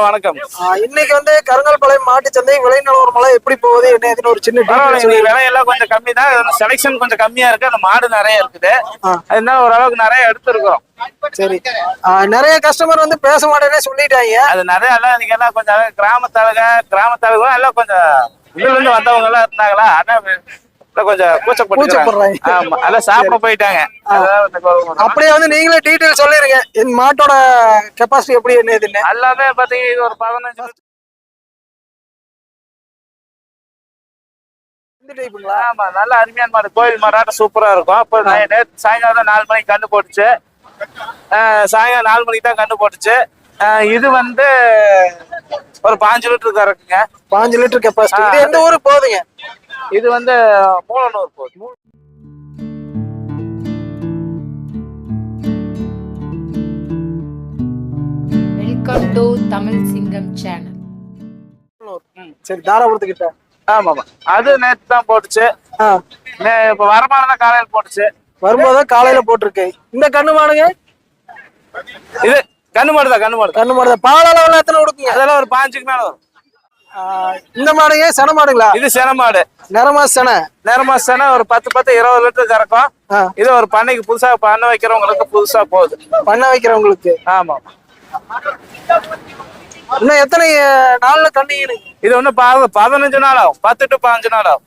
வணக்கம். இன்னைக்கு வந்து கருங்கல்பாளையம் மாட்டு சந்தை விலை நிலவரம் எப்படி போகுது என்ன ஏதுன்னு ஒரு சின்ன விலையெல்லாம் கொஞ்சம் கம்மி தான். செலக்ஷன் கொஞ்சம் கம்மியா இருக்கு. அந்த மாடு நிறைய இருக்குது. அதனால ஓரளவுக்கு நிறைய எடுத்துருக்கோம். சரி, நிறைய கஸ்டமர் வந்து பேச மாட்டேன்னே சொல்லிட்டாங்க. அது நிறைய எல்லாம் இன்னைக்கு எல்லாம் கொஞ்சம் கிராமத்தாளுக எல்லாம் கொஞ்சம் இதுல இருந்து வந்தவங்க எல்லாம் இருந்தாங்களா, அதான் கொஞ்சம் கூச்சப்படுறாங்க. ஆமா, அதெல்லாம் சாப்பிட போயிட்டாங்க. அப்படியே வந்து நீங்களே டீடைல் சொல்லிருங்க, என் மாட்டோட கெபாசிட்டி எப்படி என்ன ஏதுன்னு. எல்லாமே பாத்தீங்க, இது ஒரு 15 ஆமா, நல்ல அருமையான மாடு. கோயில் மாடாட்டம் சூப்பரா இருக்கும். அப்ப நேற்று சாயங்காலம் 4 மணிக்கு கண்ணு போட்டுச்சு. சாயங்காலம் 4 மணிக்கு தான் கண்ணு போட்டுச்சு. இது வந்து ஒரு 5 லிட்டர் கறக்குங்க. 5 litre capacity. இது எந்த ஊருக்கு போகுதுங்க? இது வந்து மூலனூர் போகுது. வெல்கம் டு தமிழ் சிங்கம் சேனல். சரி, தாராபுரத்துக்கிட்ட. ஆமாமா, அது நேற்று தான் போட்டுச்சு. இப்ப வரமானதான் காலையில போட்டுச்சு. வரும்போது காலையில போட்டிருக்கு. இந்த கண்ணு மாடுங்க, இது கண்ணு மாடுதான். பால் அளவுல எத்தனை கொடுக்குங்க? அதெல்லாம் ஒரு 5க்கு மேல வரும். இந்த மாடுங்க சென மாடுங்களா? இது சென மாடு. நிறமா சென ஒரு 10-20 லிட்டர் கறக்கும். இது ஒரு பண்ணைக்கு புதுசா பண்ண வைக்கிறவங்களுக்கு புதுசா போகுது. பண்ண வைக்கிறவங்களுக்கு. ஆமா. இன்னும் எத்தனை நாள்ல கண்ணு? இது ஒண்ணு 15 நாள் ஆகும். 10 to 15 நாள் ஆகும்.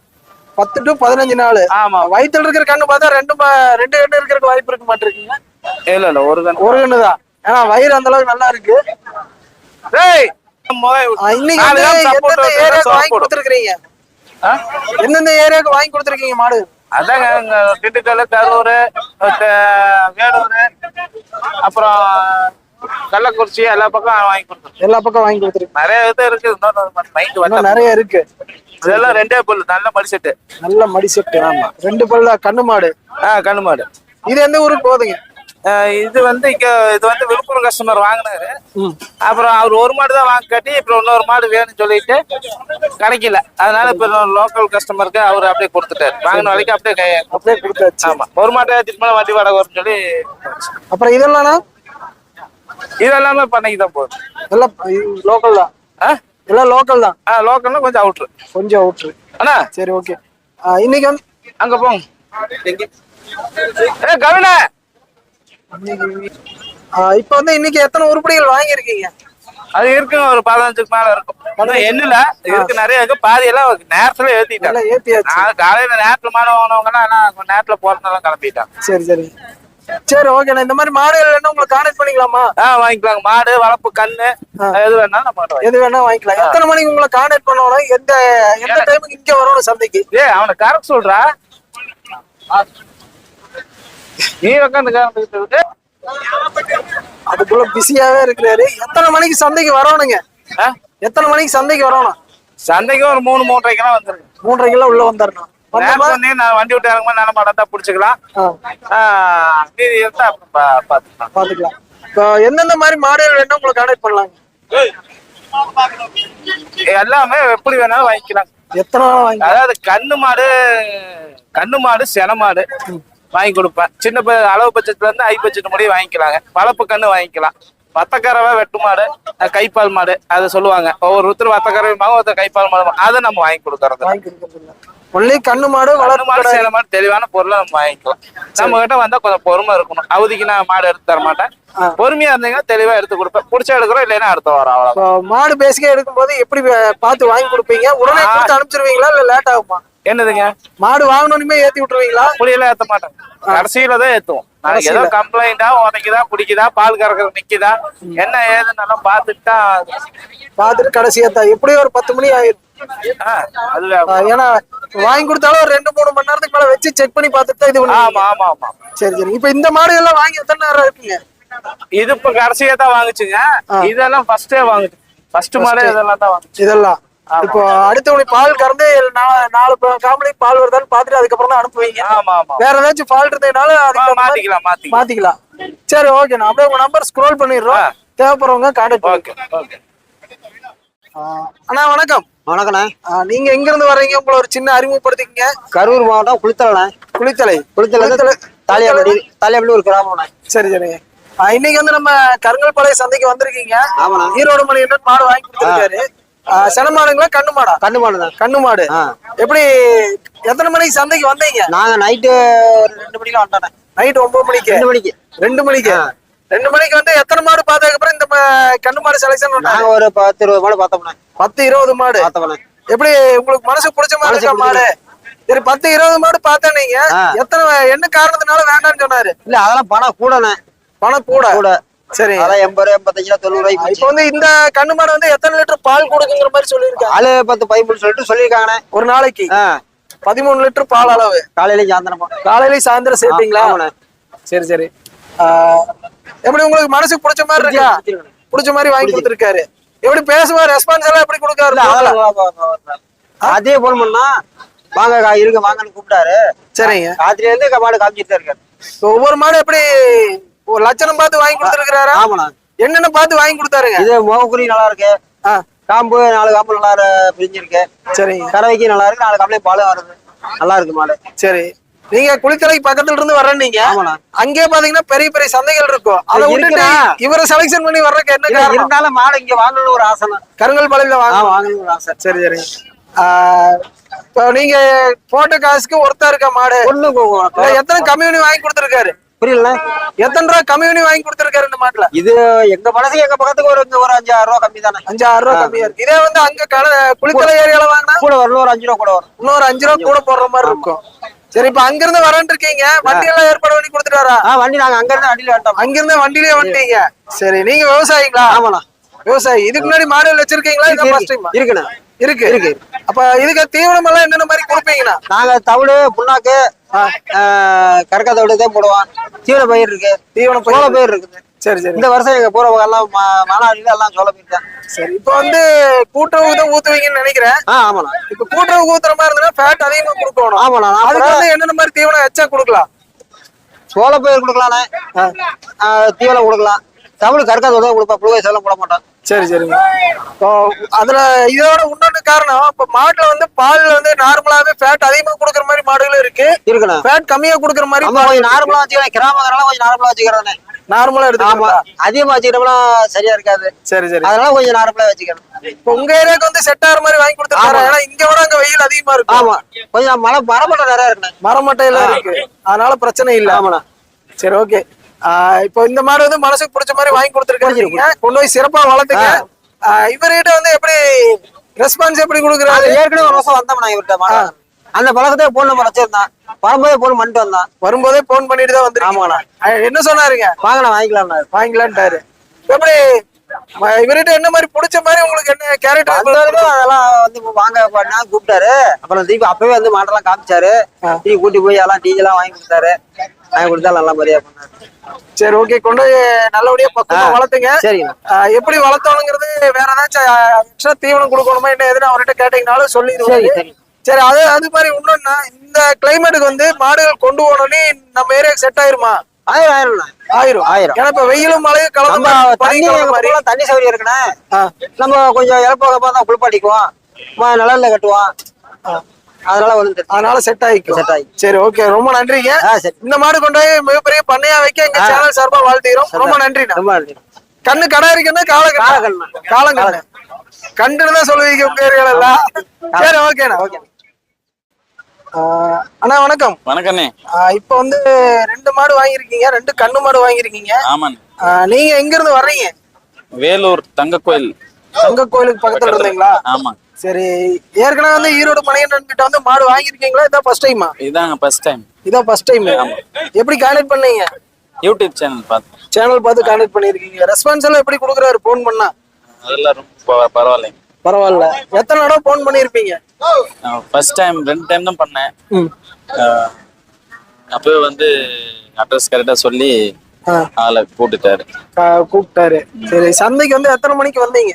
10 to 15 நாள். ஆமா. வயிற்றுல இருக்கிற கண்ணு பார்த்தா ரெண்டு கண்ணு இருக்கிறதுக்கு வாய்ப்பு இருக்க மாட்டிருக்கீங்க? இல்ல ஒரு கண்ணு தான். ஏன்னா வயிறு அந்த அளவுக்கு நல்லா இருக்கு. எந்தெந்த ஏரியாவுக்கு வாங்கி கொடுத்துருக்கீங்க மாடு? அதாங்க, திண்டுக்கல், கரூர், வேலூர், அப்புறம் கள்ளக்குறிச்சி எல்லா பக்கம் வாங்கி கொடுத்துருக்கேன். நிறைய இது இருக்கு. நிறைய இருக்கு. இதெல்லாம் 2 பல்லு நல்ல மடி செட்டு. ஆமா, 2 பல்லு கண்ணு மாடு. கண்ணு மாடு. இது எந்த ஊருக்கு போகுதுங்க? இது வந்து விழுப்புரம் கஸ்டமர் வாங்கினாரு. அப்புறம் அவர் ஒரு மாடு தான் வாங்கி கட்டி, அப்புறம் இன்னொரு மாடு வேணும்னு சொல்லிட்டு கிடைக்கல. அதனால இப்ப லோக்கல் கஸ்டமருக்கு அவர் அப்படியே கொடுத்துட்டாரு. வாங்கின வரைக்கும் அப்படியே கொடுத்தாச்சு. ஆமா, ஒரு மாட்டை ஏற்றிட்டு மேல வண்டி வாடகை வரும்னு சொல்லி. அப்புறம் இதெல்லாமே பண்ணைக்கு தான் போகுது. எல்லாம் லோக்கல் தான். எல்லாம் லோக்கல் தான். லோக்கல்னா கொஞ்சம் அவுட்ரு. அண்ணா சரி, ஓகே. இன்னைக்கு வந்து அங்க போங்க. கவின, இப்ப வந்து இன்னைக்கு எத்தனை உருப்படிகள் வாங்கியிருக்கீங்க? அது இருக்குங்க, ஒரு 15க்கு மேல இருக்கும். என்னல இருக்கு, நிறைய இருக்கு. பாதி எல்லாம் நேரத்துல ஏத்திட்டாங்க. காலையில நேரத்துல மாடு வாங்கினவங்க எல்லாம் நேரத்துல போறதுனால கிளம்பிட்டாங்க. சரி, ஓகே. இந்த மாதிரி மாடுகள் என்ன உங்களுக்கு கான்டாக்ட் பண்ணிக்கலாமா? வாங்கிக்கலாங்க. மாடு வளர்ப்பு கண்ணு எது வேணாலும் வாங்கிக்கலாம். எத்தனை மணிக்கு உங்களை கான்டாக்ட் பண்ணணும்? எந்த டைமுக்கு இங்க வரணும் சந்தைக்கு? அவனை கரெக்ட் சொல்றா, நீ உட்காந்து அதுக்குள்ள பிஸியாவே இருக்கிறாரு. எத்தனை மணிக்கு சந்தைக்கு வரணுங்க? சந்தைக்கு ஒரு 3-3:30 வந்துருக்கு. 3:30 உள்ள வந்துடணும். நான் வண்டி விட்டு இறங்கும்போது நல்ல மாடா தான் பிடிச்சிக்கலாம். பாத்துக்கலாம். இப்போ எந்தெந்த மாதிரி மாடுகள் வேணும் உங்களுக்கு கான்டாக்ட் பண்ணலாங்க? எல்லாமே எப்படி வேணாலும் வாங்கிக்கலாம். எத்தனை? அதாவது கண்ணு மாடு சென மாடு வாங்கி கொடுப்பேன். சின்ன அளவு பட்சத்துல இருந்து ஹை பட்ஜெட் முடிய வாங்கிக்கலாங்க. வளர்ப்பு கண்ணு வாங்கிக்கலாம். வத்தக்கறவை, வெட்டு மாடு, கைப்பால் மாடு அதை சொல்லுவாங்க. ஒவ்வொருத்தர் வத்தக்கறவை ஒருத்தர் கைப்பால் மாடு, அதை நம்ம வாங்கி கொடுக்கறது. ஒன்லி கண்ணு மாடு, வளர்ப்பு மாடு, சேல மாடு தெளிவான பொருளை நம்ம வாங்கிக்கலாம். நம்ம கிட்ட வந்தா கொஞ்சம் பொறுமை இருக்கணும். அவதிக்கு நான் மாடு எடுத்து தர மாட்டேன். பொறுமையா இருந்தீங்கன்னா தெளிவா எடுத்து கொடுப்பேன். பிடிச்சா எடுக்கிறோம், இல்லைன்னா அடுத்த வாரம். அவ்வளவு. மாடு பேசிக்கா எடுக்கும் போது எப்படி பார்த்து வாங்கி கொடுப்பீங்க? உடனே கொடுத்து அனுப்பிச்சிருவீங்களா இல்ல லேட் ஆகுமா? என்னதுங்க, மாடு வாங்கணுமே ஏத்தி விட்டுருவீங்களா? புளியெல்லாம் ஏத்த மாட்டேன். கடைசியில தான் ஏத்துவோம். ஏதோ கம்ப்ளைண்டா, உதைக்குதா, குடிக்குதா, பால் கறக்கிறது நிக்குதா, என்ன ஏதுன்னு பார்த்துட்டு கடைசியா தான் எப்படியும் ஒரு 10 மணி ஆயிடும். ஏன்னா வாங்கி கொடுத்தாலும் ஒரு 2-3 மணி நேரத்துக்கு மேல வச்சு செக் பண்ணி பார்த்துட்டு தான் இது பண்ணுவோம். ஆமா. சரி. இப்ப இந்த மாடு எல்லாம் வாங்கி எத்தனை நேரம் இருக்குங்க? இது இப்ப கடைசியா தான் வாங்குச்சுங்க. இதெல்லாம் ஃபர்ஸ்டே வாங்குச்சு. ஃபர்ஸ்ட் மாடு இதெல்லாம் தான் வாங்குச்சு. இதெல்லாம் இப்போ அடுத்த பால் கறந்து 4 காம்பளைக்கு பால் வருதான்னு பாத்துட்டு அதுக்கப்புறம் தான் அனுப்புவீங்க. வேற ஏதாச்சும் ஃபால்ட் இருந்ததுனால மாத்திக்கலாம். சரி, ஓகே. நான் அப்படியே உங்க நம்பர் ஸ்க்ரோல் பண்ணிடுறோம். தேவைப்படுறவங்க கான்டாக்ட் பண்ணுங்க. அண்ணா வணக்கம். வணக்கண்ணா. நீங்க எங்க இருந்து வர்றீங்க? உங்களை ஒரு சின்ன அறிமுகப்படுத்திக்கங்க. கரூர் மாவட்டம் குளித்தலை தாலியாபடி ஒரு கிராமம். சரி. இன்னைக்கு வந்து நம்ம கருங்கல்பாளைய சந்தைக்கு வந்திருக்கீங்க. ஈரோடு மணிகண்டன் மாடு வாங்கி கொடுத்துருக்காரு. சென மாடுங்களா கண்ணு மாடா? கண்ணு மாடு தான். கண்ணு மாடு. எப்படி எத்தனை மணிக்கு சந்தைக்கு வந்தீங்க? நாங்க நைட்டு 2 மணிக்கு வந்துட்டோம். நைட் 9 மணிக்கு. 2 மணிக்கு. 2 மணிக்கு. 2 மணிக்கு வந்து எத்தனை மாடு பார்த்ததுக்கு அப்புறம் இந்த கண்ணு மாடு செலக்ஷன் பண்ணாங்க? நாங்க ஒரு 10-20 மாடு பார்த்தோம்னா. 10-20 மாடு பார்த்தோம்னா. எப்படி உங்களுக்கு மனசு பிடிச்ச மாதிரி இருக்கா மாடு? சரி 10-20 மாடு பார்த்தா நீங்க என்ன காரணத்தினால வேண்டாம்னு சொன்னாரு? இல்ல அதெல்லாம் பணம் கூடனே. பணம் கூட. சரி. அதான் 80, 85, 90 ரூபாய்க்கு. இப்போ வந்து இந்த கண்ணு மாடு வந்து எத்தனை லிட்டர் பால் கொடுக்குங்கிற மாதிரி சொல்லியிருக்காங்க? ஆளு 10 பைப்புன்னு சொல்லிட்டு சொல்லியிருக்காங்கண்ணே. ஒரு நாளைக்கு 13 லிட்டர் பால் அளவு. காலையில சாயந்தரமா. காலையிலயும் சாயந்தரம் சேர்த்தீங்களா? சரி சரி. எப்படி உங்களுக்கு மனசுக்கு பிடிச்ச மாதிரி இருக்கா? பிடிச்ச மாதிரி வாங்கி கொடுத்துருக்காரு. எப்படி பேசுவார்? ரெஸ்பான்ஸ் எல்லாம் எப்படி கொடுக்காரு? அதே போன் பண்ணா வாங்க இருக்க வாங்கன்னு கூப்பிட்டாரு. சரிங்க. ராத்திரில இருந்து மாடு காமிச்சிட்டு தான் இருக்காரு. ஒவ்வொரு மாடு எப்படி ஒரு லட்சணம் பார்த்து வாங்கி கொடுத்துருக்காரா? ஆமாண்ணா. என்னென்ன பார்த்து வாங்கி கொடுத்தாருங்க? இது முகக்குறி நல்லா இருக்கு. காம்பு 4 காம்பு நல்லா பிரிஞ்சிருக்கு. சரிங்க. கறவைக்கு நல்லா இருக்கு. 4 காம்புலயும் பாலும் வருது. நல்லா இருக்கு மாடு. சரி. நீங்க குளித்தலைக்கு பக்கத்துல இருந்து வர்றீங்க. அங்கே பாத்தீங்கன்னா பெரிய பெரிய சந்தைகள் இருக்கும். அதை விட்டுட்டு இவரை செலக்ஷன் பண்ணி வர்றதுக்கு என்ன காரணம்? இருந்தாலும் மாடு இங்க வாங்கணும்னு ஒரு ஆசை. கருங்கல்பாளையத்துல வாங்கணும்னு ஒரு ஆசை. சரி சரி. இப்போ நீங்க போட்ட காசுக்கு ஒருத்தா இருக்க மாடு எத்தனை கம்யூனி வாங்கி கொடுத்துருக்காரு? புரியல. எத்தனை ரூபா கம்யூனி வாங்கி கொடுத்துருக்காரு இந்த மாட்டுல? இது எங்க மனசுக்கு எங்க பக்கத்துக்கு ஒரு 5-6 ரூபா கம்மி தானே. 5-6 ரூபா கம்மியா இருக்கு. இதே வந்து அங்க குளித்தலை ஏரியால வாங்கினா கூட வரணும். ஒரு 5 ரூபா கூட வரும். இன்னொரு 5 ரூபா கூட போடுற மாதிரி இருக்கும். சரி இப்ப அங்க இருந்து வரேன் இருக்கீங்க. வண்டி எல்லாம் ஏற்பாடு பண்ணி கொடுத்துட்டாரா? வண்டி நாங்க அங்க இருந்து வண்டியில வந்துட்டோம். அங்க இருந்து வண்டியிலே வந்துட்டீங்க. சரி நீங்க விவசாயிங்களா? ஆமாண்ணா. விவசாயி. இதுக்கு முன்னாடி மாடுகள் வச்சிருக்கீங்களா? இதான் ஃபர்ஸ்ட் டைம்? இருக்குண்ணா. இருக்கு. அப்ப இதுக்கு தீவனம் எல்லாம் என்னென்ன மாதிரி கொடுப்பீங்கண்ணா? நாங்க தவிடு புண்ணாக்கு கறக்க தவிடு தான் போடுவோம். தீவன பயிர் இருக்கு. சோள பயிர் இருக்குது. சரி சரி. இந்த வருஷம் எங்க பூர்வ எல்லாம் மானாடியில எல்லாம் சோள பயிர் தான். சரி இப்ப வந்து கூட்டுறவு தான் ஊத்துவீங்கன்னு நினைக்கிறேன். ஆமாண்ணா. இப்ப கூட்டுறவு ஊத்துற மாதிரி இருந்தா ஃபேட் அதிகமா கொடுக்கணும். ஆமாண்ணா. அதுக்கு வந்து என்னென்ன மாதிரி தீவனம் எச்சா கொடுக்கலாம்? சோள பயிர் கொடுக்கலாண்ணே. தீவனம் கொடுக்கலாம். தவிடு கறக்க தவிடு கொடுப்பா. புழுவை செல்லாம் போட மாட்டோம். சரி சரிங்க. இப்போ அதுல இதோட இன்னொன்னு காரணம் இப்ப மாட்டுல வந்து பால்ல வந்து நார்மலாவே ஃபேட் அதிகமா கொடுக்குற மாதிரி மாடுகளும் இருக்குண்ணா. ஃபேட் கம்மியா கொடுக்குற மாதிரி கொஞ்சம் நார்மலா வச்சுக்கிறேன். கிராமங்கள்லாம் கொஞ்சம் நார்மலா வச்சுக்கிறேன். நார்மலா எடுத்து. ஆமா. அதிகமா வச்சுக்கிட்டோம்னா சரியா இருக்காது. சரி சரி. அதனால கொஞ்சம் நார்மலா வச்சுக்கிறேன். இப்போ உங்க ஏரியாவுக்கு வந்து செட் ஆகிற மாதிரி வாங்கி கொடுத்துருக்காரு. ஏன்னா இங்க விட அங்க வெயில் அதிகமா இருக்கு. ஆமா. கொஞ்சம் மரமட்டை நிறைய இருக்குண்ணே. மரமட்டை எல்லாம் இருக்கு. அதனால பிரச்சனை இல்ல. ஆமாண்ணா. சரி ஓகே. இப்போ இந்த மாதிரி வந்து மனசுக்கு பிடிச்ச மாதிரி வாங்கி கொடுத்துருக்காங்க. கொண்டு போய் சிறப்பா வளர்த்துங்க. இவர்கிட்ட வந்து எப்படி ரெஸ்பான்ஸ் எப்படி கொடுக்குறாரு? ஏற்கனவே ஒரு வருஷம் வந்தோம்னா இவர்கிட்ட அந்த பழக்கத்தை போன் நம்பர் வச்சிருந்தான். வரும்போதே போன் பண்ணிட்டு வந்தான். வரும்போதே போன் பண்ணிட்டு தான் வந்து. ஆமாண்ணா. என்ன சொன்னாருங்க? வாங்கலாம் வாங்கிக்கலாம்ட்டாரு. எப்படி இவர்கிட்ட என்ன மாதிரி பிடிச்ச மாதிரி உங்களுக்கு என்ன கேரக்டர்? அதெல்லாம் வந்து வாங்க கூப்பிட்டாரு. அப்புறம் திருப்பி அப்பவே வந்து மாட்டெல்லாம் காமிச்சாரு. டீ கூட்டி போய் எல்லாம் டீ எல்லாம் வாங்கி கொடுத்தாரு. வாங்கி கொடுத்தா நல்லா மரியாதை பண்ணாரு. சரி ஓகே. கொண்டு நல்லபடியா பக்கமா வளர்த்துங்க. சரிங்க. எப்படி வளர்த்தோங்கிறது வேற ஏதாச்சும் எக்ஸ்ட்ரா தீவனம் கொடுக்கணுமா என்ன எதுன்னு அவர்கிட்ட கேட்டீங்கனாலும் சொல்லிடுவாரு. சரி அது மாதிரி இன்னொன்னா இந்த கிளைமேட்டுக்கு வந்து மாடுகள் கொண்டு போனோன்னே நம்ம ஏரியாவுக்கு செட் ஆயிருமா? ஆயிரும். ஏன்னா இப்ப வெயிலும் மழையும் கலந்து தண்ணி சௌகரியம் இருக்குண்ணே. நம்ம கொஞ்சம் இறப்போகமா தான் குளிப்பாட்டிக்குவோம். நிழல்ல கட்டுவோம். அதனால செட் ஆயிக்கும். சரி ஓகே. ரொம்ப நன்றிங்க. இந்த மாடு கொண்டு போய் மிகப்பெரிய பண்ணையா வைக்க எங்க சேனல் சார்பா வாழ்த்துகிறோம். ரொம்ப நன்றிண்ணா. கண்ணு கடை இருக்குன்னா காலங்கண்ணு கண்டுன்னு தான் சொல்லுவீங்க உங்க ஏரியால. சரி ஓகேண்ணா. அண்ணா வணக்கம். வணக்கண்ணே. இப்ப வந்து 2 மாடு வாங்கிருக்கீங்க. 2 கண்ணு மாடு வாங்கிருக்கீங்க. ஆமாண்ணே. நீங்க எங்க இருந்து வர்றீங்க? வேலூர் தங்க கோயில். தங்க கோயிலுக்கு பக்கத்துல இருந்தீங்களா? ஆமா. சரி. ஏற்கனவே வந்து ஈரோடு மணிகண்டன் கிட்ட வந்து மாடு வாங்கிருக்கீங்களா? இதான் ஃபர்ஸ்ட் டைமா? இதாங்க ஃபர்ஸ்ட் டைம். இதான் ஃபர்ஸ்ட் டைம். எப்படி கான்டாக்ட் பண்ணீங்க? யூடியூப் சேனல் பார்த்து கான்டாக்ட் பண்ணிருக்கீங்க. ரெஸ்பான்ஸ் எல்லாம் எப்படி கொடுக்குறாரு போன் பண்ணா? அதெல்லாம் ரொம்ப பரவாயில்ல. எத்தனை தடவை போன் பண்ணிருப்பீங்க? ஃபர்ஸ்ட் டைம் 2 டைம் தான் பண்ணேன். அப்பவே வந்து அட்ரஸ் கரெக்டா சொல்லி ஆளை கூப்பிட்டாரு. சரி சந்தைக்கு வந்து எத்தனை மணிக்கு வந்தீங்க?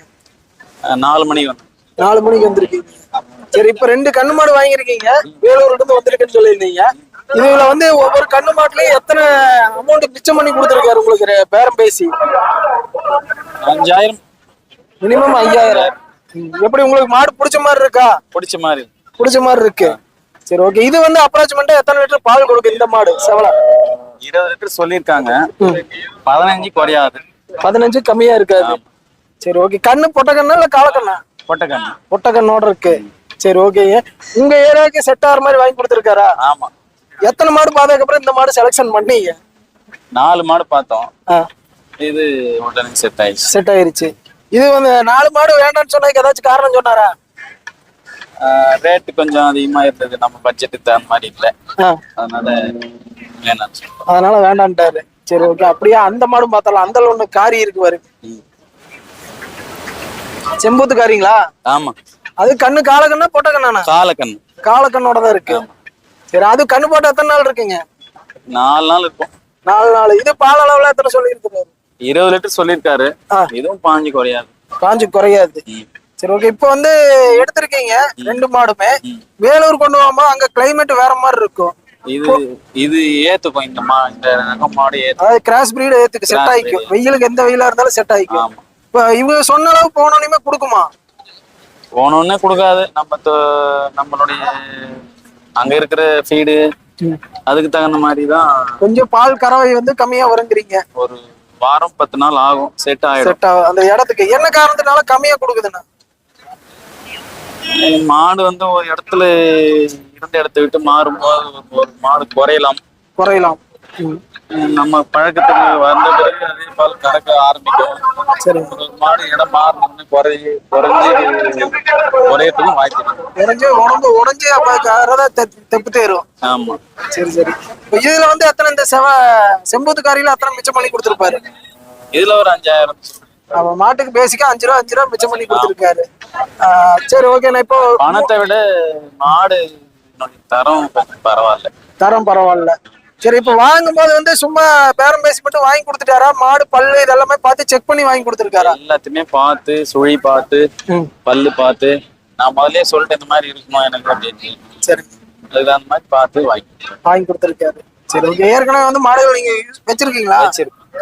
4 மணிக்கு வந்தேன். 4 மணிக்கு வந்திருக்கீங்க. சரி இப்ப 2 கண்ணு மாடு வாங்கிருக்கீங்க. வேலூர்ல இருந்து வந்திருக்குன்னு சொல்லியிருந்தீங்க. இதுல வந்து ஒவ்வொரு கண்ணு மாட்டுலயும் எத்தனை அமௌண்ட் மிச்சம் பண்ணி கொடுத்துருக்காரு உங்களுக்கு பேரம் பேசி? 5000 மினிமம் 5000. எப்படி உங்களுக்கு மாடு பிடிச்ச மாதிரி இருக்கா? பிடிச்ச மாதிரி இருக்கு. சரி ஓகே. இது வந்து அப்ராக்சிமேட்டா எத்தனை லிட்டர் பால் கொடுக்கும் இந்த மாடு? செவலை 20 லிட்டர் சொல்லியிருக்காங்க. 15 குறையாது. 15 கம்மியா இருக்காது. சரி ஓகே. கண்ணு பொட்டை கண்ணா இல்ல காலக்கண்ணா? பொட்டக்கண்ணு. பொட்டை கண்ணோட இருக்கு. சரி ஓகே. உங்க ஏரியாவுக்கு செட் ஆகிற மாதிரி வாங்கி கொடுத்துருக்காரா? ஆமா. எத்தனை மாடு பார்த்ததுக்கு அப்புறம் இந்த மாடு செலக்ஷன் பண்ணீங்க? 4 மாடு பார்த்தோம். இது உடனே செட் ஆயிடுச்சு. செட் ஆயிருச்சு. இது வந்து 4 மாடு வேண்டாம்னு சொன்னதுக்கு ஏதாச்சும் காரணம் சொன்னாரா? ரேட்டு கொஞ்சம் அதிகமா இருந்தது, நம்ம பட்ஜெட்டுக்கு தகுந்த மாதிரி இல்ல, அதனால வேணாம். அதனால வேண்டான்ட்டாரு. சரி ஓகே. அப்படியே அந்த மாடும் பார்த்தலாம். அந்த ஒண்ணு காரி இருக்கு பாரு, செம்பூத்து காரிங்களா? ஆமா. அது கண்ணு காலக்கண்ணா பொட்டை கண்ணானா? காலக்கண்ணு. காலக்கண்ணோட தான் இருக்கு. சரி, அது கண்ணு போட்டு எத்தனை நாள் இருக்குங்க? 4 நாள் இருக்கும். 4 நாள். இது பால் அளவுல எத்தனை சொல்லியிருக்காரு? 20 லிட்டர் சொல்லியிருக்காரு. இதுவும் 15 குறையாது. 15 குறையாது. சரி ஓகே. இப்போ வந்து எடுத்திருக்கீங்க 2 மாடுமே. வேலூர் கொண்டு போகும்போது அங்க கிளைமேட் வேற மாதிரி இருக்கும். இது ஏத்துக்கும். இந்த ரகம் மாடு ஏத்துக்கும். அதாவது கிராஸ் பிரீட் ஏத்துக்கு செட் ஆயிக்கும். வெயிலுக்கு எந்த வெயிலா இருந்தாலும் செட் ஆயிக்கும். இப்ப இவங்க சொன்ன அளவு போனோன்னே கொடுக்குமா? போனோடனே கொடுக்காது. நம்மளுடைய அங்க இருக்கிற ஃபீடு அதுக்கு தகுந்த மாதிரி தான். கொஞ்சம் பால் கறவை வந்து கம்மியா வருங்கிறீங்க. ஒரு வாரம் 10 நாள் ஆகும் செட் ஆயிடும். செட் ஆகும் அந்த இடத்துக்கு. என்ன காரணத்தினால கம்மியா கொடுக்குதுன்னா? மாடு வந்து ஒரு இடத்துல இருந்த இடத்த விட்டு மாறும்போது ஒரு மாடு குறையலாம். நம்ம பழக்கத்துக்கு வந்த பிறகு அதே பால் கறக்க ஆரம்பிக்கும். சரி. ஒரு மாடு இடம் மாறணும்னு குறையத்துக்கும் வாய்ப்பு. உடஞ்சு அப்ப தெப்பு தேரும். ஆமா. சரி சரி. இதுல வந்து எத்தனை இந்த செம்பூத்து காரியில அத்தனை மிச்சம் பண்ணி கொடுத்துருப்பாரு? இதுல ஒரு 5000. அவன் மாட்டுக்கு பேசிக்கா 5 ரூபா மிச்சம் பண்ணி கொடுத்துருக்காரு. சரி ஓகே. நான் இப்போ பணத்தை விட மாடு தரம் பரவாயில்ல. தரம் பரவாயில்ல. சரி, இப்ப வாங்கும் போது வந்து சும்மா பேரம் பேசி மட்டும் வாங்கி கொடுத்துட்டாரா? மாடு பல்லு இதெல்லாமே பார்த்து செக் பண்ணி வாங்கி கொடுத்துருக்காரா? எல்லாத்தையுமே பார்த்து, சுழி பார்த்து, பல்லு பார்த்து, நான் முதலே சொல்லிட்டு இந்த மாதிரி இருக்குமா எனக்கு அப்படின்னு. சரி, அதுக்கு அந்த மாதிரி பார்த்து வாங்கி கொடுத்துருக்காரு. சரி ஓகே. ஏற்கனவே வந்து மாடுகள் நீங்க வச்சிருக்கீங்களா?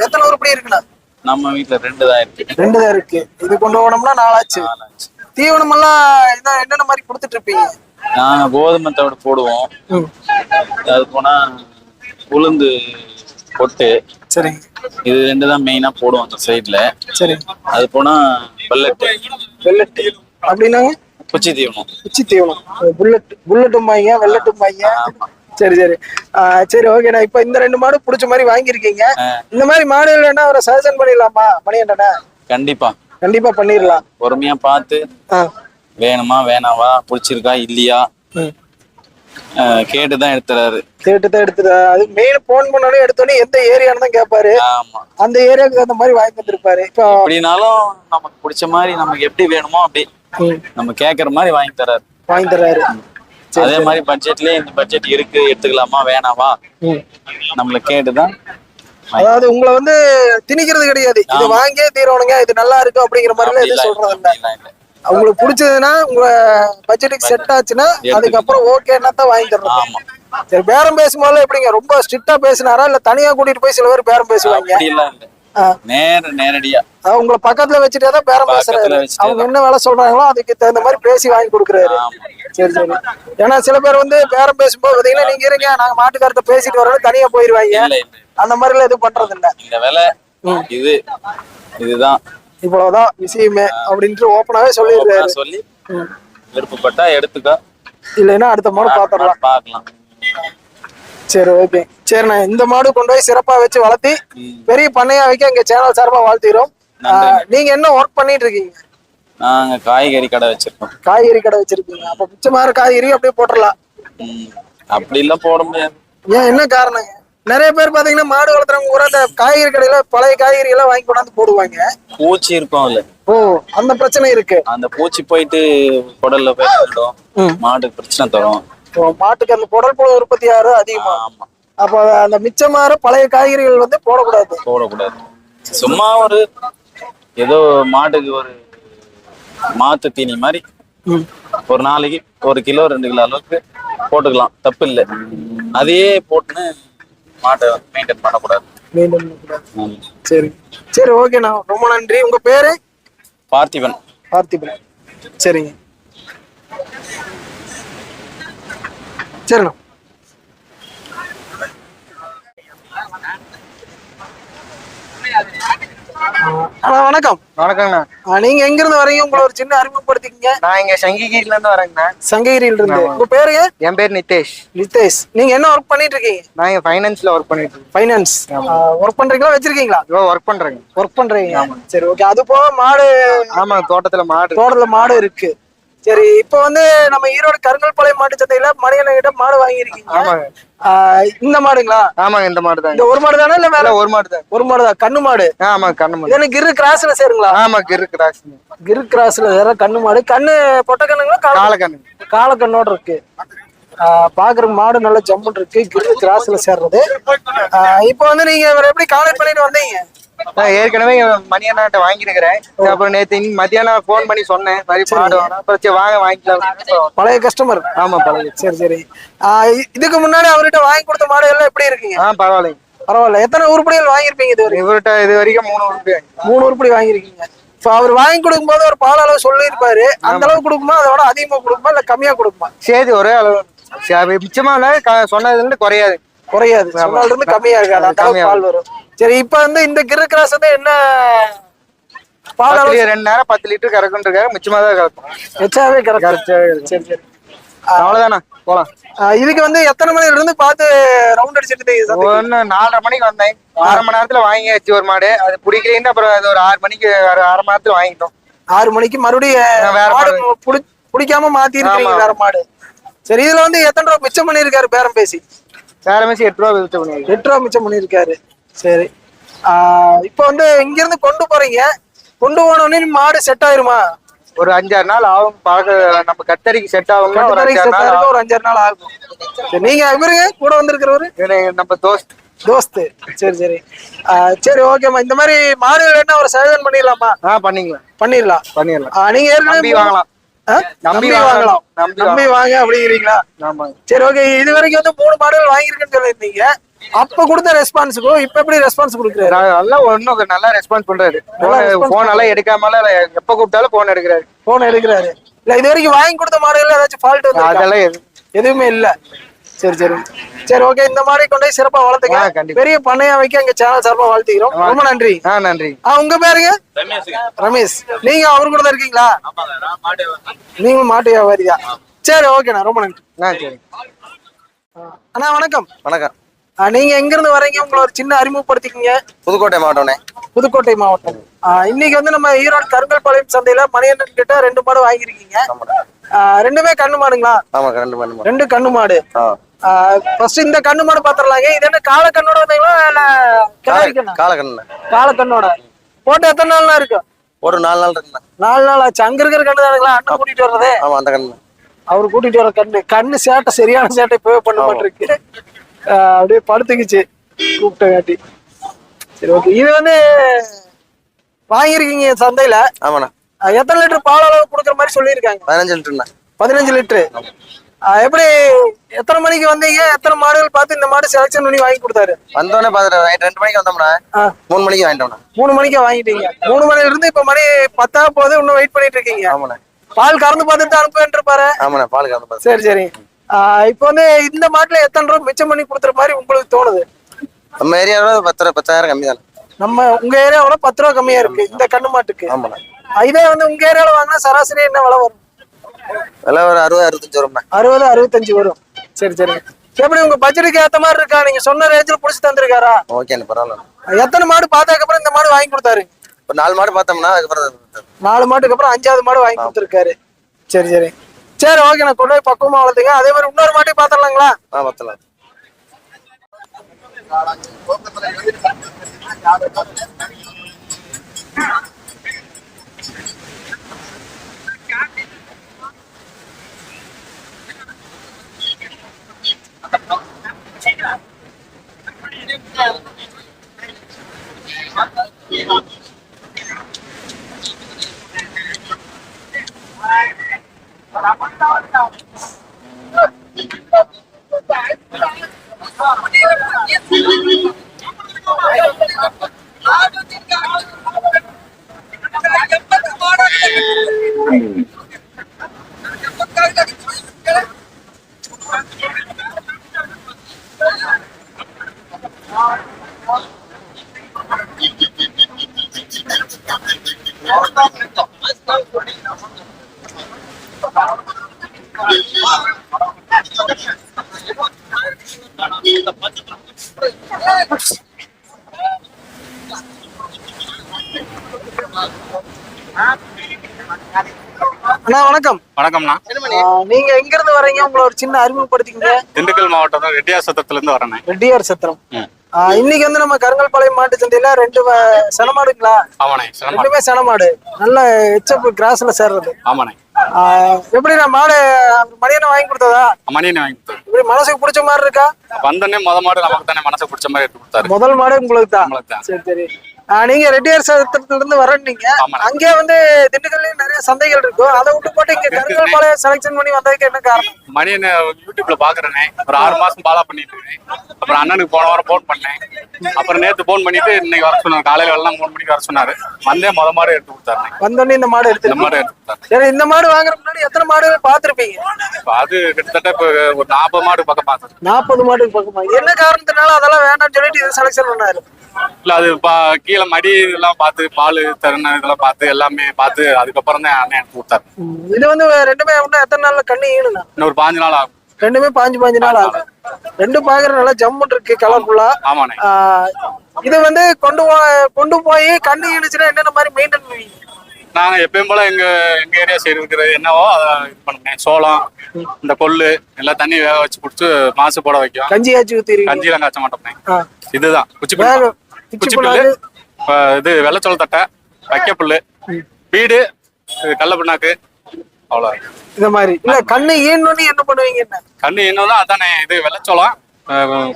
எத்தனை உருப்படி இருக்குண்ணா? நம்ம வீட்டுல 2 தான் இருக்கு. 2 தான் இருக்கு. இது கொண்டு போனோம்னா 4 ஆச்சு. தீவனம் எல்லாம் என்னென்ன மாதிரி கொடுத்துட்டு இருப்பீங்க? நாங்க கோதுமை தவிட போடுவோம். அது போனா உளுந்து பொட்டு. சரி. இது 2 தான் மெயினா போடுவோம் அந்த சைட்ல. சரி. அது போனா வெள்ளட்டு அப்படின்னா குச்சி தீவனம். குச்சி தீவனம். புல்லட்டும் வாங்க, வெள்ளட்டும் வாங்க. சரி சரி. சரி ஓகே. நான் இப்ப இந்த 2 மாடு பிடிச்ச மாதிரி வாங்கியிருக்கீங்க. இந்த மாதிரி மாடுகள் வேணா அவரை சஜஷன் பண்ணிடலாமா மணிகண்டன? கண்டிப்பா பண்ணிடலாம். பொறுமையா பார்த்து வேணுமா வேணாவா, பிடிச்சிருக்கா இல்லையா கேட்டுதான் எடுத்துறாரு. அது மெயின் போன் பண்ணாலும் எடுத்தோடனே எந்த ஏரியான்னு தான் கேட்பாரு. அந்த ஏரியாவுக்கு அந்த மாதிரி வாங்கி வந்துருப்பாரு. இப்போ எப்படினாலும் நமக்கு பிடிச்ச மாதிரி நமக்கு எப்படி வேணுமோ அப்படி நம்ம கேக்குற மாதிரி வாங்கி தர்றாரு. அதே மாதிரி பட்ஜெட்லயே இந்த பட்ஜெட் இருக்கு, எடுத்துக்கலாமா வேணாவா நம்மள கேட்டுதான். அதாவது உங்களை வந்து திணிக்கிறது கிடையாது. இது வாங்கியே தீரணுங்க, இது நல்லா இருக்கு அப்படிங்கிற மாதிரி எதுவும் சொல்றது இல்லை. உங்களுக்கு பிடிச்சதுன்னா உங்க பட்ஜெட்டுக்கு செட் ஆச்சுன்னா அதுக்கப்புறம் ஓகேன்னா தான் வாங்கி தரணும். சரி, பேரம் பேசும்போது எப்படிங்க? ரொம்ப ஸ்ட்ரிக்டா பேசினாரா இல்ல தனியா கூட்டிட்டு போய் சில பேர் பேரம் பேசுவாங்க? நேரடியா உங்களை பக்கத்துல வச்சுட்டே தான் பேரம் பேசுறாரு. அவங்க என்ன வேலை சொல்றாங்களோ அதுக்கு தகுந்த மாதிரி பேசி வாங்கி கொடுக்குறாரு. சரி சரி. ஏன்னா சில பேர் வந்து பேரம் பேசும்போது பாத்தீங்கன்னா நீங்க இருங்க நாங்க மாட்டுக்காரத்தை பேசிட்டு வரோம் தனியா போயிருவாங்க. அந்த மாதிரி எல்லாம் எதுவும் பண்றது இல்ல. இந்த வேலை இதுதான் இவ்வளவுதான் விஷயமே அப்படின்ட்டு ஓப்பனாவே சொல்லிடுறாரு. சொல்லி விருப்பப்பட்டா எடுத்துக்கா, இல்லைன்னா அடுத்த மாடு பார்க்கலாம். சரி ஓகே. சரி, நான் இந்த மாடு கொண்டு போய் சிறப்பா வச்சு வளர்த்தி பெரிய பண்ணையா வைக்க எங்க சேனல் சார்பா வாழ்த்திரும். நீங்க என்ன ஒர்க் பண்ணிட்டு இருக்கீங்க? நாங்க காய்கறி கடை வச்சிருக்கோம். காய்கறி கடை வச்சிருக்கீங்க. அப்ப மிச்சமான காய்கறி அப்படியே போட்டுடலாம். அப்படி எல்லாம் போட முடியாது. ஏன், என்ன காரணம்? நிறைய பேர் பாத்தீங்கன்னா மாடு வளர்த்துறவங்க கூட அந்த காய்கறி கடையில பழைய காய்கறி எல்லாம் வாங்கி கொண்டாந்து போடுவாங்க. பூச்சி இருக்கும் அதுல. ஓ, அந்த பிரச்சனை இருக்கு. அந்த பூச்சி போயிட்டு குடல்ல போயிட்டு மாட்டுக்கு பிரச்சனை தரும். மாட்டுக்கு அந்த குடல் புழு உற்பத்தி ஆறு அதிகமா. அப்ப அந்த மிச்சமாற பழைய காய்கறிகள் வந்து போடக்கூடாது. சும்மா ஒரு ஏதோ மாட்டுக்கு ஒரு மாத்து தீனி மாதிரி ஒரு நாளைக்கு 1 கிலோ 2 கிலோ அளவுக்கு போட்டுக்கலாம், தப்பு இல்லை. அதையே போட்டுன்னு மாட்டை மெயின்டைன் பண்ணக்கூடாது. சரி சரி ஓகேண்ணா, ரொம்ப நன்றி. உங்க பேரு? பார்த்திபன். சரிங்க, சரிண்ணா. அண்ணா வணக்கம். வணக்கங்கண்ணா. நீங்க எங்க இருந்து வரீங்க? உங்களை ஒரு சின்ன அறிமுகப்படுத்திக்கங்க. நான் இங்க சங்ககிரில இருந்து வரேங்கண்ணா. சங்ககிரியில இருந்து. உங்க பேருங்க? என் பேர் நிதேஷ். நிதேஷ். நீங்க என்ன ஒர்க் பண்ணிட்டு இருக்கீங்க? நான் இங்க ஃபைனான்ஸ்ல ஒர்க் பண்ணிட்டு இருக்கேன். ஃபைனான்ஸ் ஒர்க் பண்றீங்களா, வச்சிருக்கீங்களா? ஒர்க் பண்றேங்க. ஒர்க் பண்றீங்க. சரி ஓகே. அது போக மாடு? ஆமா, தோட்டத்துல மாடு இருக்கு. சரி, இப்ப வந்து நம்ம ஈரோடு கருங்கல்பாளையம் மாட்டு சந்தையில மணியண்ண கிட்ட மாடு வாங்கியிருக்கீங்க. ஆமாங்க. இந்த மாடுங்களா? ஆமாங்க, இந்த மாடு தான். இந்த ஒரு மாடு தானே இல்ல வேற? ஒரு மாடு தான். ஒரு மாடு தான். கண்ணு மாடு? ஆமா, கண்ணு மாடு. இது கிரு கிராஸ்ல சேருங்களா? ஆமா, கிரு கிராஸ். கிரு கிராஸ்ல வேற கண்ணு மாடு. கண்ணு பொட்டை கண்ணுங்களா? கால கண்ணு. கால கண்ணோட இருக்கு. பாக்குற மாடு நல்ல ஜம்முன் இருக்கு. கிரு கிராஸ்ல சேர்றது. இப்போ வந்து நீங்க எப்படி கான்டாக்ட் பண்ணிட்டு வந்தீங்க? நான் ஏற்கனவே மணியண்ணாட்ட வாங்கிருக்கிறேன். அப்புறம் நேத்து மத்தியானம் போன் பண்ணி சொன்னேன், மாதிரி மாடு அப்புறம் வாங்க வாங்கிக்கலாம். பழைய கஸ்டமர்? ஆமா, பழைய. சரி சரி. இதுக்கு முன்னாடி அவர்கிட்ட வாங்கி கொடுத்த மாடு எல்லாம் எப்படி இருக்கீங்க? பரவாயில்லைங்க. பரவாயில்ல. எத்தனை உருப்படிகள் வாங்கியிருப்பீங்க இவர்கிட்ட? இது வரைக்கும் 3 உருப்படி. 3 உருப்படி வாங்கியிருக்கீங்க. இப்போ அவர் வாங்கி கொடுக்கும் போது ஒரு பால் அளவு சொல்லியிருப்பாரு. அந்த அளவு கொடுக்குமா, அதோட அதிகமா கொடுக்குமா இல்ல கம்மியா கொடுக்குமா? சரி, ஒரே அளவு. மிச்சமா சொன்னதுல இருந்து குறையாது. சொன்னதுல இருந்து கம்மியா இருக்காது. அந்த அளவுக்கு பால் வரும். சரி, இப்ப வந்து இந்த கிரு கிராஸ் வந்து என்ன பால் அளவு? 2 நேரம் 10 லிட்டர் கறக்குன்றிருக்காரு. மிச்சமா தான் கறக்கும். எச்சாவே கறக்கும். சரி சரி. அவ்வளவுதானா, போலாம். இதுக்கு வந்து எத்தனை மணில இருந்து பார்த்து ரவுண்ட் அடிச்சிட்டு? 4:30 மணிக்கு வந்தேன். 1/2 மணி நேரத்துல வாங்கியாச்சு ஒரு மாடு. அது பிடிக்கலன்னு அப்புறம் அது ஒரு 6 மணிக்கு 1/2 மணி நேரத்துல வாங்கிட்டோம். 6 மணிக்கு மறுபடியும் வேற மாடு பிடிக்காம மாத்தி இருக்கீங்க வேற மாடு. சரி, இதுல வந்து எத்தனை ரூபா மிச்சம் பண்ணிருக்காரு பேரம் பேசி? பேரம் பேசி 8 ரூபா மிச்சம் பண்ணிருக்காரு. 8 ரூபா மிச்சம் பண்ணிருக்காரு. சரி, இப்ப வந்து இங்க இருந்து கொண்டு போறீங்க. கொண்டு போனோடனே மாடு செட் ஆயிருமா? ஒரு 5-6 நாள் ஆகும். நம்ம கத்தரிக்கு செட் ஆகும். ஒரு 5-6 நாள் ஆகும். நீங்க இவருங்க கூட வந்திருக்கிறவரு? நம்ம தோஸ்து. சரி சரி. சரி ஓகேம்மா. இந்த மாதிரி மாடுகள் என்ன ஒரு சஜன் பண்ணிடலாமா? பண்ணிடலாம். நீங்க ஏற்கனவே வாங்கலாம். நம்பி வாங்க அப்படிங்கிறீங்களா? சரி ஓகே. இது வரைக்கும் வந்து 3 மாடுகள் வாங்கியிருக்குன்னு சொல்லியிருந்தீங்க. அப்ப கொடுத்த ரெஸ்பான்ஸுக்கும் இப்ப எப்படி ரெஸ்பான்ஸ் கொடுக்குறாரு? நல்லா ரெஸ்பான்ஸ் பண்றாரு. போன் எல்லாம் எடுக்காமல எப்ப கூப்பிட்டாலும் போன் எடுக்கிறாரு. இல்ல இது வரைக்கும் வாங்கி கொடுத்த மாடுகள் ஏதாச்சும் ஃபால்ட் வந்து? அதெல்லாம் எதுவுமே இல்ல. சரி சரி சரி ஓகே. இந்த மாதிரி கொண்டு போய் சிறப்பா வளர்த்துங்க. பெரிய பண்ணையா வைக்க எங்க சேனல் சார்பா வாழ்த்துக்கிறோம். ரொம்ப நன்றி. நன்றி. உங்க பேருங்க? ரமேஷ். நீங்க அவரு கூட தான் இருக்கீங்களா? நீங்களும் மாட்டு வியாபாரியா? சரி ஓகேண்ணா, ரொம்ப நன்றி. அண்ணா வணக்கம். வணக்கம். நீங்க எங்க இருந்து வரீங்க? உங்களை ஒரு சின்ன அறிமுகப்படுத்திக்கீங்க. புதுக்கோட்டை மாவட்டம். புதுக்கோட்டை மாவட்டம். இன்னைக்கு வந்து நம்ம ஈரோடு கருங்கல்பாளையம் சந்தையில மணியண்ணன் கிட்ட 2 மாடு வாங்கிருக்கீங்க. ரெண்டுமே கண்ணு மாடுங்களா? ஆமா, 2 கண்ணு மாடு. ஃபர்ஸ்ட் இந்த கண்ணு மாடு பாத்துறலாங்க. இது என்ன கால கண்ணோட வந்தீங்களா இல்ல கிடாரி கண்ணா? கால கண்ணோட. போட்டு எத்தனை நாள்னா இருக்கு? ஒரு 4 நாள் இருக்குண்ணா. 4 நாள் ஆச்சு. அங்க இருக்கிற கண்ணு தானுங்களா அண்ணன் கூட்டிட்டு வர்றது? ஆமா, அந்த கண்ணு. அவரு கூட்டிட்டு வர கண்ணு சேட்டை, சரியான சேட்டை இப்பவே பண்ண மாட்டிருக்கு. அப்படியே படுத்துக்குச்சு கூப்பிட்டங்காட்டி. சரி ஓகே. இது வந்து வாங்கிருக்கீங்க சந்தையில? ஆமாண்ணா. எத்தனை லிட்டர் பால் அளவு கொடுக்குற மாதிரி சொல்லியிருக்காங்க? 15 லிட்டர்ண்ணா. 15 லிட்டரு. எப்படி எத்தனை மணிக்கு வந்தீங்க? எத்தனை மாடுகள் பார்த்து இந்த மாடு செலக்ஷன் பண்ணி வாங்கி கொடுத்தாரு? வந்தோடனே பாத்துட்டு 2 மணிக்கு வந்தோம்னா 3 மணிக்கு வாங்கிட்டோம்ண்ணா. 3 மணிக்கு வாங்கிட்டீங்க. 3 மணில இருந்து இப்ப மணி 10 போது இன்னும் வெயிட் பண்ணிட்டு இருக்கீங்க? ஆமாண்ணா. பால் கறந்து பார்த்துட்டு அனுப்புவேன் இருப்பாரு? ஆமாண்ணா, பால் கறந்து பார்த்து. சரி சரி. இப்ப வந்து இந்த மாட்டுல எத்தனை ரூபா மிச்சம் பண்ணி கொடுத்துற மாதிரி உங்களுக்கு தோணுது? நம்ம ஏரியாவோட 10,000 கம்மி தான். நம்ம உங்க ஏரியாவோட 10 ரூபா கம்மியா இருக்கு இந்த கண்ணு மாட்டுக்கு? ஆமாண்ணா. இதே வந்து உங்க ஏரியால வாங்கினா சராசரி என்ன விலை வரும்? விலை ஒரு 60-65 வரும்ண்ணா. 60-65 வரும். சரி சரி. எப்படி உங்க பட்ஜெட்டுக்கு ஏத்த மாதிரி இருக்கா? நீங்க சொன்ன ரேஞ்சில் புடிச்சு தந்திருக்காரா? ஓகே, பரவாயில்ல. எத்தனை மாடு பார்த்ததுக்கு அப்புறம் இந்த மாடு வாங்கி கொடுத்தாரு? ஒரு 4 மாடு பார்த்தோம்னா அதுக்கப்புறம் 4 மாட்டுக்கு அப்புறம் 5வது மாடு வாங்கி கொடுத்துருக்காரு. சரி சரி சரி ஓகே. நான் கொண்டு போய் பக்குவமா வளர்த்துங்க. அதே மாதிரி இன்னொரு மாட்டையும் பாத்திரலாங்களா? பார்த்தலாம். அண்ணா வணக்கம். வணக்கம்ண்ணா. நீங்க எங்க இருந்து வர்றீங்க? உங்களை ஒரு சின்ன அறிமுகப்படுத்திக்கங்க. திண்டுக்கல் மாவட்டம் ரெட்டியார் சத்திரத்துல இருந்து வரேன். ரெட்டியார் சத்திரம். இன்னைக்கு வந்து நம்ம கருங்கல்பாளையம் மாட்டு சந்தையில 2 சனமாடுங்களா? ஆமாண்ணே. ரெண்டுமே சனமாடு, நல்ல எச்எப் கிராஸ்ல சேர்றது. ஆமாண்ணே. எப்படி நான் மாடு மணியனை வாங்கி கொடுத்ததா? மணியனை வாங்கி கொடுத்தது. இப்படி மனசுக்கு பிடிச்ச மாதிரி இருக்கா? வந்தனே மாடு நமக்கு தானே மனசுக்கு பிடிச்ச மாதிரி எடுத்து கொடுத்தாரு. முதல் மாடு உங்களுக்கு தான். சரி சரி. நீங்க ரெட்டியார் சத்திரத்துல இருந்து வரீங்க. அங்கே வந்து திண்டுக்கல்லையும் நிறைய சந்தைகள் இருக்கும். அதை விட்டு போட்டு இங்க கருங்கல்பாளையம் செலக்ஷன் பண்ணி வந்ததுக்கு என்ன காரணம்? மணியனை யூடியூப்ல பாக்குறேனே, ஒரு 6 மாசம் ஃபாலோ பண்ணிட்டு இருக்கேன். அப்புறம் அண்ணனுக்கு போன வாரம் போன் பண்ணேன். அப்புறம் நேத்து போன் பண்ணிட்டு இன்னைக்கு வர சொன்னாரு. காலையில எல்லாம் 3 மணிக்கு வர சொன்னாரு. வந்தே மாடு எடுத்து கொடுத்தாரு. வந்தோடனே இந்த மாடு எடுத்து கொடுத்தாரு. சரி, இந்த மாடு வாங்குற முன்னாடி எத்தனை மாடுகள் பாத்துருப்பீங்க? அது கிட்டத்தட்ட இப்ப ஒரு 40 மாடு பக்கம் பார்த்தது. 40 மாடுக்கு பக்கமா? என்ன காரணத்தினால அதெல்லாம் வேண்டாம்னு சொல்லிட்டு இதை செலக்ஷன் பண்ணாரு? இல்ல அது கீழே மடி இதெல்லாம் பார்த்து, பால் தருணம் இதெல்லாம் பார்த்து, எல்லாமே பார்த்து அதுக்கப்புறம் தான் அண்ணன் எடுத்து கொடுத்தாரு. இது வந்து ரெண்டுமே எத்தனை நாள்ல கண்ணு ஈனுண்ணா? இன்னும் ஒரு 5 நாள் ஆகும். ரெண்டுமே 5 நாள் ஆகும். ரெண்டும் பாக்குற நல்லா ஜம்முன்னு இருக்கு, கலர்ஃபுல்லா. ஆமாண்ணே. இது வந்து கொண்டு போய் கண்ணு ஈனுச்சுன்னா என்னென்ன மாதிரி மெயின்டைன் பண்ணுவீங்க? நாங்க எப்பயும் போல எங்க ஏரியா சைடு இருக்கிறது என்னவோ அதை இது பண்ணுவேன். சோளம், இந்த கொள்ளு எல்லாம் தண்ணி வேக வச்சு குடிச்சு மாசு போட வைக்கும். கஞ்சி காய்ச்சி ஊத்தி? கஞ்சியெல்லாம் காய்ச்ச மாட்டோம். இதுதான் குச்சிப்புல்லு, இது வெள்ளச்சோள தட்டை, வைக்கப்புல்லு, வீடு, கடல பிண்ணாக்கு, அவ்வளவு. இந்த மாதிரி இல்ல கண்ணு ஈனோன்னு என்ன பண்ணுவீங்க? கண்ணு ஈனோன்னா அதானே, இது வெள்ளச்சோளம்,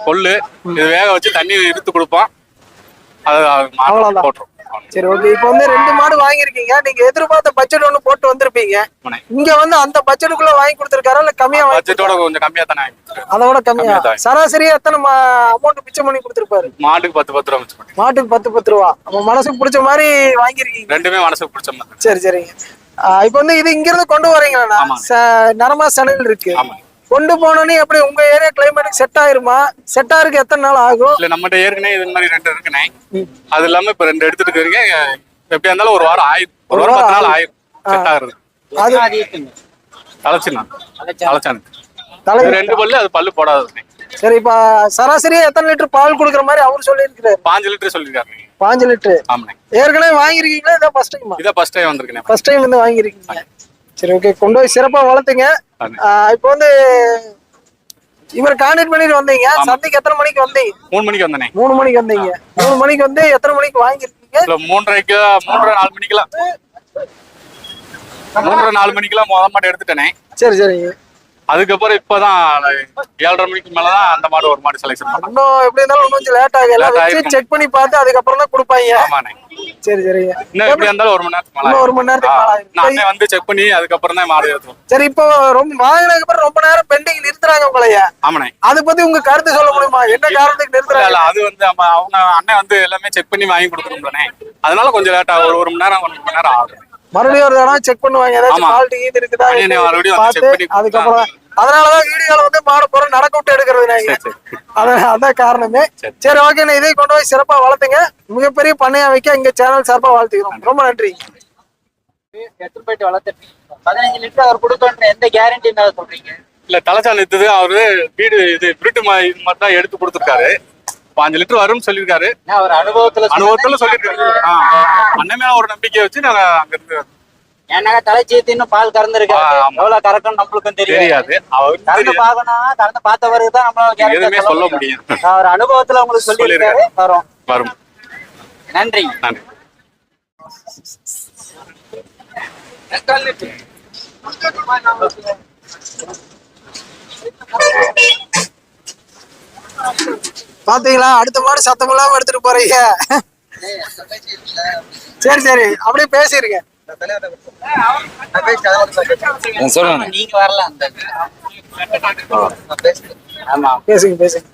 கொள்ளு, இது வேக வச்சு தண்ணி இருத்து கொடுப்போம். அது போட்டுரும். சரி, ஓகே. இப்ப வந்து 2 மாடு வாங்கிருக்கீங்க. நீங்க எதிர்பார்த்த பட்ஜெட் ஒண்ணு போட்டு வந்திருப்பீங்க. இங்க வந்து அந்த பட்ஜெட்டுக்குள்ள வாங்கி கொடுத்திருக்காரா இல்ல கம்மியா? பட்ஜெட்டோட கொஞ்சம் கம்மியா தானே. அதோட கம்மியா? சராசரியா எத்தனை அமௌண்ட் பிச்சை பண்ணி கொடுத்திருப்பாரு? மாட்டுக்கு 10 ரூபா. மாட்டுக்கு 10 ரூபா. அப்ப மனசுக்கு பிடிச்ச மாதிரி வாங்கிருக்கீங்க. ரெண்டுமே மனசுக்கு பிடிச்ச மாதிரி. சரி சரிங்க. இப்ப வந்து இது இங்க இருந்து கொண்டு வரீங்களா? நரமா சனையில் இருக்கு. கொண்டு போனோன்னே எப்படி உங்க ஏரியா கிளைமேட்டுக்கு செட் ஆயிருமா? செட் ஆகிறதுக்கு எத்தனை நாள் ஆகும்? இல்ல நம்மகிட்ட ஏற்கனவே இது மாதிரி 2 இருக்குனே. அது இல்லாம இப்ப 2 எடுத்துட்டு இருக்கீங்க. எப்படியா இருந்தாலும் ஒரு வாரம் ஆயிரும். ஒரு வாரம் 10 நாள் ஆயிரும் செட் ஆகுறது. தலைச்சினா தலை 2 பல்லு, அது பல்லு போடாது. சரி, இப்ப சராசரியா எத்தனை லிட்டர் பால் குடுக்குற மாதிரி அவரு சொல்லி இருக்கிறாரு? 5 லிட்டர் சொல்லிருக்காரு. 5 லிட்டர். ஆமாண்ணே. ஏற்கனவே வாங்கிருக்கீங்களா? இதான் ஃபர்ஸ்ட் டைமா? இதான் ஃபர்ஸ்ட் டைம் வந்திருக்கேன். ஃபர்ஸ்ட் டைம் வந்து வாங்கிருக்கீங்க. சரி, ஓகே. கொண்டு போய் சிறப்பா வளர்த்துங்க. இப்போ வந்து இவர் கான்டாக்ட் பண்ணிட்டு வந்தீங்க. சந்தைக்கு எத்தனை மணிக்கு வந்தீங்க? 3 மணிக்கு வந்தேனே. 3 மணிக்கு வந்தீங்க. 3 மணிக்கு வந்து எத்தனை மணிக்கு வாங்கிருக்கீங்க? 3:30 4 மணிக்கெல்லாம் 3:30 4 மணிக்கெல்லாம் முதல் மாடு எடுத்துட்டேனே. சரி சரிங்க. அதுக்கப்புறம் இப்பதான் 7:30 மணிக்கு மேலதான் அந்த மாடு ஒரு மாடு செலக்ஷன் பண்ணோம். இன்னும் எப்படி இருந்தாலும் கொஞ்சம் லேட் ஆகும். செக் பண்ணி பார்த்து அதுக்கப்புறம் தான் கொடுப்பாங்க. ஆமாண்ணே. சரி சரிங்க. இன்னும் எப்படி இருந்தாலும் 1 மணி நேரத்துக்கு மேல. 1 மணி நேரத்துக்கு நானே வந்து செக் பண்ணி அதுக்கப்புறம் தான் மாடு ஏத்துவோம். சரி, இப்போ ரொம்ப வாங்கினதுக்கு அப்புறம் ரொம்ப நேரம் பெண்டிங் நிறுத்துறாங்க உங்களையா? ஆமாண்ணே. அதை பத்தி உங்க கருத்து சொல்ல முடியுமா? என்ன காரணத்துக்கு நிறுத்துறாங்க? அது வந்து அவங்க அண்ணன் வந்து எல்லாமே செக் பண்ணி வாங்கி கொடுக்கணும்லண்ணே. அதனால கொஞ்சம் லேட் ஆகும். ஒரு மணி நேரம் 1 மணி நேரம் ஆகும். மறுபடியும் ஒரு தடவை செக் பண்ணுவாங்க. ஏதாச்சும் ஃபால்ட் கீது இருக்குதா பார்த்து அதுக்கப்புறம். அதனாலதான் வீடியோல வந்து மாடு போற நடக்க விட்டு எடுக்கிறது. அதான் காரணமே. சரி, ஓகே. இதை கொண்டு போய் சிறப்பா வளர்த்துங்க. மிகப்பெரிய பண்ணையா வைக்க இங்க சேனல் சார்பா வாழ்த்துக்கிறோம். ரொம்ப நன்றி. எடுத்துட்டு போயிட்டு வளர்த்துட்டு 15 லிட்டர் அவர் கொடுக்கணும். எந்த கேரண்டி சொல்றீங்க? இல்ல தலைச்சான் இது அவரு வீடு இது பிரிட்டு இது மாதிரி தான் எடுத்து கொடுத்துருக்காரு. 5 லிட்டர் வரும்னு சொல்லியிருக்காரு. அவர் அனுபவத்துல சொல்லியிருக்காரு. அண்ணன் மேல ஒரு நம்பிக்கை வச்சு நாங்க அங்க இருந்து. ஏன்னா தலைச்சீத்து இன்னும் பால் கறந்துருக்காரு. எவ்வளவு கறக்கும் நம்மளுக்கும் தெரியாது. கறந்து பாக்கணும். கறந்து பார்த்தவருக்கு தான் நம்மளால எதுவுமே சொல்ல முடியும். அவர் அனுபவத்துல உங்களுக்கு சொல்லியிருக்காரு. வரும். நன்றி. நன்றி. பாத்தீங்களா? அடுத்த மாடு சத்தம் இல்லாம எடுத்துட்டு போறீங்க. சரி சரி, அப்படியே பேசிருங்க. சொல்லுங்க. நீங்க வரலாம். பேசுங்க பேசுங்க.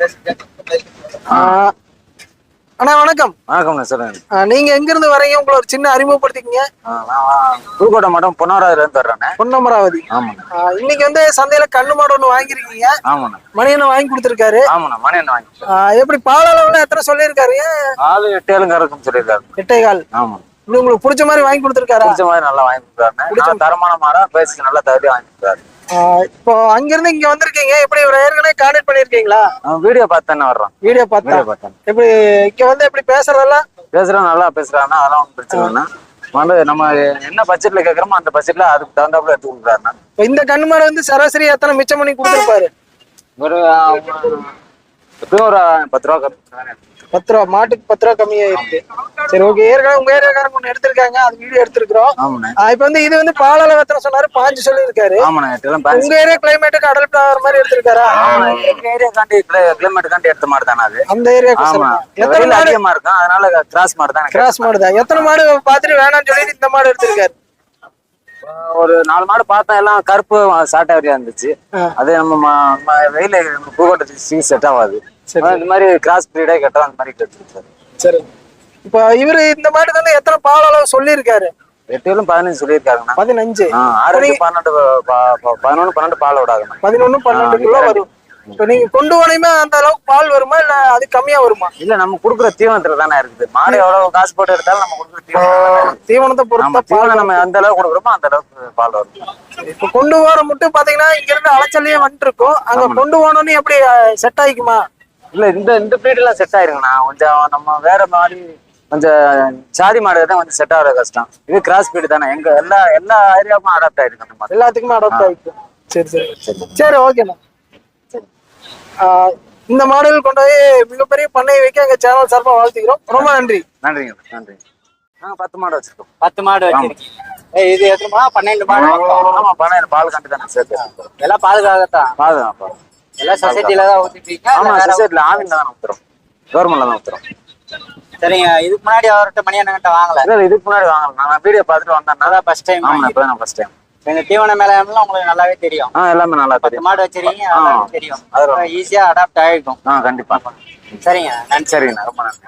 அண்ணா வணக்கம். வணக்கம் சொல்லுங்க. நீங்க எங்க இருந்து வரீங்க? உங்களை ஒரு சின்ன அறிமுகப்படுத்திக்கங்க. புதுக்கோட்டை மாவட்டம் பொன்னமராவதில இருந்து வர்றேன். பொன்னமராவதி. ஆமாண்ணா. இன்னைக்கு வந்து சந்தையில கண்ணு மாடு ஒண்ணு வாங்கிருக்கீங்க. ஆமாண்ணா. மணியனை வாங்கி கொடுத்துருக்காரு. ஆமாண்ணா. மணியனை வாங்கி. எப்படி பால் அளவுல எத்தனை சொல்லியிருக்காரு? 8 கறக்கும் சொல்லியிருக்காரு. 8.25. ஆமா. உங்களுக்கு பிடிச்ச மாதிரி வாங்கி கொடுத்துருக்காரு. பிடிச்ச மாதிரி நல்லா வாங்கி கொடுத்தாரு. தரமான மாடா பேசிக்கு நல்லா தகுதி வாங்கி கொடுத்தாரு. இப்போ அங்க இருந்து இங்க வந்திருக்கீங்க. எப்படி ஒரு ஏற்கனவே கான்டாக்ட் பண்ணிருக்கீங்களா? வீடியோ பார்த்தானே வர்றோம். வீடியோ பார்த்தேன். எப்படி இங்க வந்து எப்படி பேசுறதெல்லாம்? பேசுறோம், நல்லா பேசுறாங்கன்னா அதெல்லாம் ஒன்றும் பிரச்சனை இல்லைண்ணா. நம்ம என்ன பட்ஜெட்ல கேட்கறோமோ அந்த பட்ஜெட்ல அதுக்கு தகுந்தாப்புல எடுத்து கொடுக்குறாருண்ணா. இப்ப இந்த கண்ணு மாடு வந்து சராசரி எத்தனை மிச்சம் பண்ணி கொடுத்துருப்பாரு? ஒரு எப்படியும் ஒரு 10 ரூபா 10 ரூபா, மாட்டுக்கு 10 ரூபா கம்மியா இருக்கு. சரி ஓகே, ஏற்கனவே உங்க ஏரியாக்காரங்க ஒண்ணு எடுத்திருக்காங்க, அது வீடியோ எடுத்திருக்கிறோம். ஆமாண்ணே. இப்ப வந்து இது வந்து பாலால எத்தனை சொன்னாரு? 5 சொல்லியிருக்காரு. ஆமாண்ணே. உங்க ஏரியா கிளைமேட்டுக்கு அடல்ட் ஆகிற மாதிரி எடுத்திருக்காரா? எங்க ஏரியாக்காண்டி கிளைமேட் காண்டி எடுத்த மாடு தானே அது. அந்த ஏரியா எத்தனை மாடு அதிகமா இருக்கும், அதனால கிராஸ் மாடு தான். கிராஸ் மாடு தான். எத்தனை மாடு பாத்துட்டு வேணாம்னு சொல்லிட்டு இந்த மாடு எடுத்திருக்காரு? ஒரு 4 மாடு பார்த்தா எல்லாம் கருப்பு சாட்டாவரியா இருந்துச்சு. அது நம்ம வெயில பூக்கோட்டை செட் ஆகாது. இந்த மாதிரி கிராஸ் பிரீடே கேட்டா அந்த மாதிரி எடுத்துருக்காரு. சரி, இப்ப இவரு இந்த மாடு வந்து எத்தனை பால் அளவு சொல்லியிருக்காரு? 8 15 சொல்லியிருக்காருண்ணா. 15. 6 12 11 12 பால் விடாதுண்ணா. 11 12 கிலோ வரும். இப்ப நீங்க கொண்டு போனீங்கன்னா அந்த அளவுக்கு பால் வருமா இல்ல அது கம்மியா வருமா? இல்ல, நம்ம குடுக்குற தீவனத்துல தானே இருக்குது. மாடு எவ்வளவு காசு போட்டு எடுத்தாலும் நம்ம குடுக்குற தீவனத்தை பொறுத்த பால் நம்ம அந்த அளவுக்கு கொடுக்குறோமோ அந்த அளவுக்கு பால் வரும். இப்ப கொண்டு போற மட்டும் பாத்தீங்கன்னா இங்க இருந்து அலைச்சல்லையே வந்துட்டு இருக்கும். அங்க கொண்டு போனோன்னு எப்படி செட் ஆயிக்குமா? இல்ல, இந்த பிரீட் எல்லாம் செட் ஆயிருங்கண்ணா. கொஞ்சம் நம்ம வேற மாதிரி கொஞ்சம் சாதி மாடு தான் கொஞ்சம் செட் ஆகிற கஷ்டம். இது கிராஸ் பிரீட் தானே, எங்க எல்லா ஏரியாவுக்கும் அடாப்ட் ஆயிருக்கு. அந்த மாதிரி எல்லாத்துக்குமே அடாப்ட் ஆயிருக்கு. சரி சரி சரி, ஓகேண்ணா. இந்த மாடல் கொண்டு போய் மிகப்பெரிய பண்ணை வைக்க எங்க சேனல் சார்பா வாழ்த்துக்கிறோம். ரொம்ப நன்றி. நன்றிங்க. 10 மாடு வச்சிருக்கோம். 10 மாடு வச்சிருக்கீங்க. இது எத்தனை மாடு? 12 மாடு. ஆமா, 12 பால் கண்டு தானே சேர்த்து. எல்லாம் பாதுகாக்கத்தான். பாதுகாப்பா எல்லாம் சொசைட்டில தான் ஊத்திட்டீங்க? ஆமா, சொசைட்டில ஆவின் தான் ஊத்துறோம், கவர்மெண்ட்ல தான் ஊத்துறோம். சரிங்க. இதுக்கு முன்னாடி அவர்கிட்ட மணியண்ணங்கிட்ட வாங்கல? இல்ல, இதுக்கு முன்னாடி வாங்கலாம். நான் வீடியோ பார்த்துட்டு வந்தேன். அதான் ஃபர்ஸ்ட் டைம். ஆமா, இப்ப நான் ஃபர்ஸ்ட் டைம். இந்த தீவன மேல உங்களுக்கு நல்லாவே தெரியும். எல்லாமே நல்லா 10 தெரியும். மாடு வச்சிருக்கீங்க, தெரியும். ஈஸியா அடாப்ட் ஆகிக்கும். கண்டிப்பா. சரிங்க. சரிங்கண்ணா, ரொம்ப நன்றி.